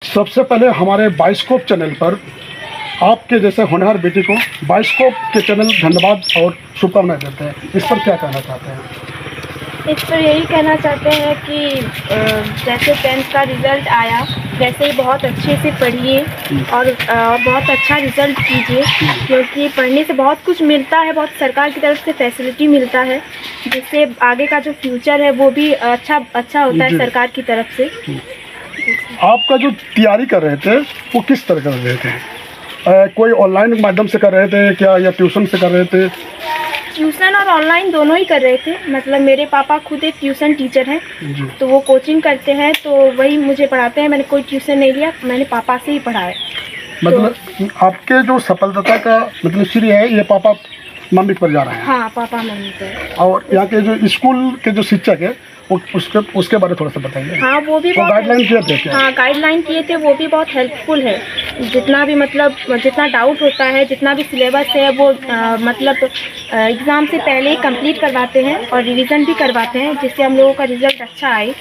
सबसे पहले हमारे बाइस्कोप चैनल पर आपके जैसे होनहार बेटी को बाइस्कोप के चैनल धन्यवाद और शुभकामनाएं देते हैं। इस पर क्या कहना चाहते हैं? इस पर यही कहना चाहते हैं कि जैसे 10th का रिज़ल्ट आया वैसे ही बहुत अच्छे से पढ़िए और बहुत अच्छा रिज़ल्ट कीजिए, क्योंकि पढ़ने से बहुत कुछ मिलता है, बहुत सरकार की तरफ से फैसिलिटी मिलता है, जिससे आगे का जो फ्यूचर है वो भी अच्छा होता है सरकार की तरफ से। आपका जो तैयारी कर रहे थे वो किस तरह कर रहे थे? कोई ऑनलाइन माध्यम से कर रहे थे क्या या ट्यूशन से कर रहे थे? ट्यूशन और ऑनलाइन दोनों ही कर रहे थे। मतलब मेरे पापा खुद एक ट्यूशन टीचर हैं, तो वो कोचिंग करते हैं, तो वही मुझे पढ़ाते हैं। मैंने कोई ट्यूशन नहीं लिया, मैंने पापा से ही पढ़ा है। मतलब तो, आपके जो सफलता का मतलब श्रेय है ये पापा मम्मी पर जा रहे हैं? हाँ, पापा मम्मी पर। और यहाँ के जो स्कूल के जो शिक्षक है उसके बारे में थोड़ा सा बताइए। हाँ, वो भी बहुत गाइडलाइन किए थे क्या? हाँ, गाइडलाइन किए थे, वो भी बहुत हेल्पफुल है। जितना भी मतलब जितना डाउट होता है, जितना भी सिलेबस है वो मतलब एग्ज़ाम से पहले ही कंप्लीट करवाते हैं और रिवीजन भी करवाते हैं, जिससे हम लोगों का रिज़ल्ट अच्छा आए।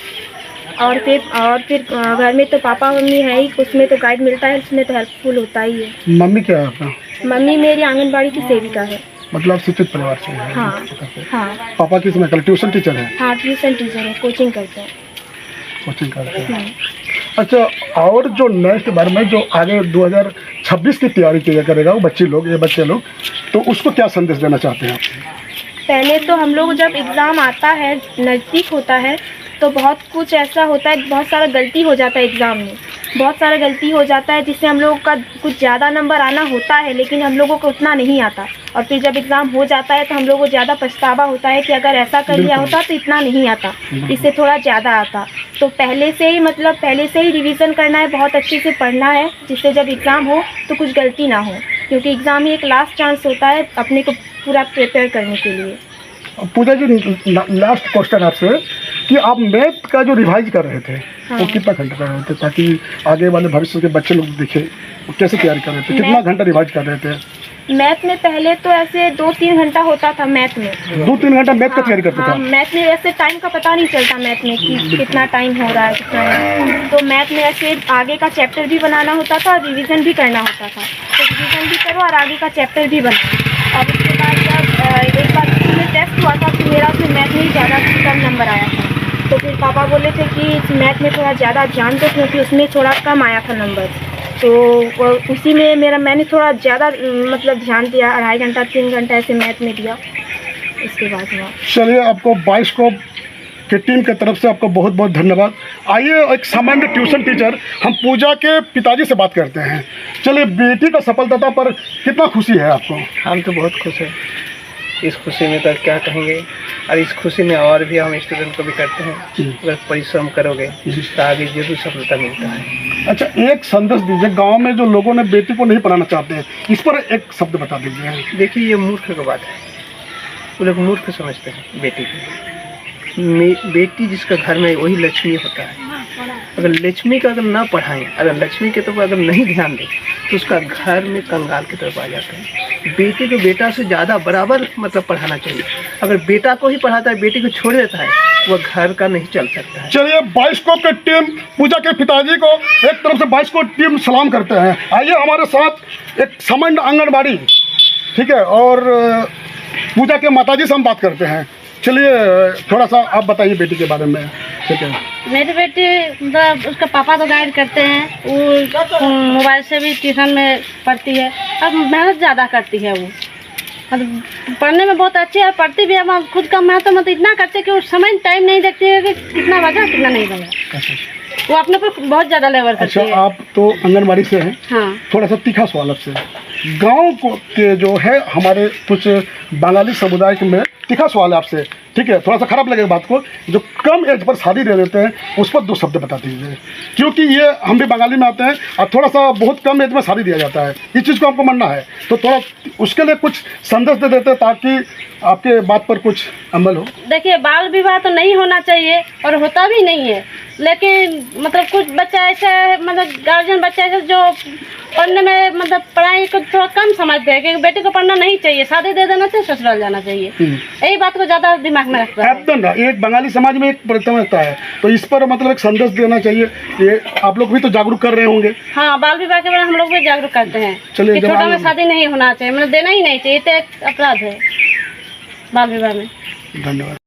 और फिर घर में तो पापा मम्मी है ही, उसमें तो गाइड मिलता है, उसमें तो हेल्पफुल होता ही है। मम्मी क्या है आपका? मम्मी मेरी आंगनबाड़ी की सेविका है। मतलब शिक्षित परिवार से है? हाँ हाँ। पापा किस में ट्यूशन टीचर है? हाँ, ट्यूशन टीचर है, कोचिंग करते हैं। कोचिंग करते हैं। अच्छा, और जो नेक्स्ट बार में जो आगे 2026 की तैयारी किया करेगा वो बच्चे लोग, तो उसको क्या संदेश देना चाहते हैं आप? पहले तो हम लोग जब एग्ज़ाम आता है, नज़दीक होता है, तो बहुत कुछ ऐसा होता है, बहुत सारा गलती हो जाता है एग्ज़ाम में, बहुत सारा गलती हो जाता है, जिससे हम लोगों का कुछ ज़्यादा नंबर आना होता है, लेकिन हम लोगों को उतना नहीं आता। और फिर जब एग्ज़ाम हो जाता है तो हम लोगों को ज़्यादा पछतावा होता है कि अगर ऐसा कर लिया होता तो इतना नहीं आता, इससे थोड़ा ज़्यादा आता। तो पहले से ही रिवीज़न करना है, बहुत अच्छे से पढ़ना है, जिससे जब एग्ज़ाम हो तो कुछ गलती ना हो, क्योंकि एग्ज़ाम ही एक लास्ट चांस होता है अपने को पूरा प्रिपेयर करने के लिए। पूजा जी, लास्ट क्वेश्चन आपसे कि आप मैथ का जो रिवाइज कर रहे थे वो कितना घंटा कर रहे थे, ताकि आगे वाले भविष्य के बच्चे लोग देखें कैसे तैयारी कर रहे थे? कितना घंटा रिवाइज कर रहे थे? मैथ में पहले तो ऐसे 2-3 घंटा होता था। मैथ में 2-3 घंटा मैथ का तैयारी करते थे? मैथ में ऐसे टाइम का पता नहीं चलता मैथ में कि कितना टाइम हो रहा है, कितना है। तो मैथ में ऐसे आगे का चैप्टर भी बनाना होता था और रिवीजन भी करना होता था। तो रिवीजन भी करो और आगे का चैप्टर भी बनाओ। और उसके बाद जब एक बार में टेस्ट हुआ था तो मेरा उसमें मैथ में ही ज़्यादा कम नंबर आया था। तो फिर पापा बोले थे कि मैथ में थोड़ा ज़्यादा ध्यान दो, क्योंकि उसमें थोड़ा कम आया था नंबर। तो उसी में मैंने थोड़ा ज़्यादा मतलब ध्यान दिया, 2.5 घंटा 3 घंटा ऐसे मैथ में दिया। इसके बाद हुआ। चलिए, आपको बाइस्कोप की टीम की तरफ से आपको बहुत बहुत धन्यवाद। आइए, एक सामान्य ट्यूशन टीचर हम पूजा के पिताजी से बात करते हैं। चलिए, बेटी का सफलता पर कितना खुशी है आपको? हम तो बहुत खुश हैं। इस खुशी में तो क्या कहेंगे, और इस खुशी में और भी हम स्टूडेंट को भी करते हैं, अगर परिश्रम करोगे तो आगे जरूर सफलता मिलता है। अच्छा, एक संदेश दीजिए, गांव में जो लोगों ने बेटी को नहीं पढ़ाना चाहते हैं, इस पर एक शब्द बता दीजिए। देखिए, ये मूर्ख की बात है, वो लोग मूर्ख समझते हैं बेटी को। बेटी जिसका घर में वही लक्ष्मी होता है। अगर लक्ष्मी का अगर ना पढ़ाएं, अगर लक्ष्मी के तरफ अगर नहीं ध्यान दें तो उसका घर में कंगाल की तरफ आ जाता है। बेटी को बेटा से ज़्यादा बराबर मतलब पढ़ाना चाहिए। अगर बेटा को ही पढ़ाता है, बेटी को छोड़ देता है, वह घर का नहीं चल सकता है। चलिए, बाइस्कोप की टीम पूजा के पिताजी को एक तरफ से बाइस्कोप टीम सलाम करते हैं। आइए, हमारे साथ एक सामान्य आंगनबाड़ी, ठीक है, और पूजा के माताजी से हम बात करते हैं। चलिए, थोड़ा सा आप बताइए बेटी के बारे में। ठीक है, मेरी बेटी मतलब उसका पापा तो गाइड करते हैं, वो मोबाइल से भी ट्यूशन में पढ़ती है, अब मेहनत ज़्यादा करती है। वो मतलब पढ़ने में बहुत अच्छी है, पढ़ती भी है। हम खुद का मेहनत मतलब इतना करते कि उस समय टाइम नहीं देखती है कि कितना बजा कितना नहीं बजा। वो अपने पर बहुत ज़्यादा लेवल करती है। अच्छा, आप तो आंगनबाड़ी से हैं। हाँ। थोड़ा सा तीखा सवाल आपसे, गाँव को के जो है हमारे कुछ बंगाली समुदाय में तीखा सवाल है आपसे, ठीक है, थोड़ा सा खराब लगेगा बात को, जो कम एज पर शादी दे देते हैं उस पर 2 शब्द बता दीजिए, क्योंकि ये हम भी बंगाली में आते हैं और थोड़ा सा बहुत कम एज में शादी दिया जाता है, इस चीज़ को आपको मानना है, तो थोड़ा उसके लिए कुछ संदेश दे देते हैं ताकि आपके बात पर कुछ अमल हो। देखिए, बाल विवाह तो नहीं होना चाहिए और होता भी नहीं है, लेकिन मतलब कुछ बच्चा ऐसा है, मतलब गार्जियन बच्चा ऐसा जो पढ़ने में मतलब पढ़ाई को थोड़ा कम समझते हैं कि बेटी को पढ़ना नहीं चाहिए, शादी दे देना चाहिए, ससुराल जाना चाहिए। यही बात को ज़्यादा दिमाग में रखता है। एकदम ना, एक बंगाली समाज में एक प्रथमता है, तो इस पर मतलब एक संदेश देना चाहिए। ये आप लोग भी तो जागरूक कर रहे होंगे। हाँ, बाल विवाह के बारे में हम लोग भी जागरूक करते हैं चलिए, कि जब छोटा में हम- शादी नहीं होना चाहिए, मतलब देना ही नहीं चाहिए, तो एक अपराध है बाल विवाह में। धन्यवाद।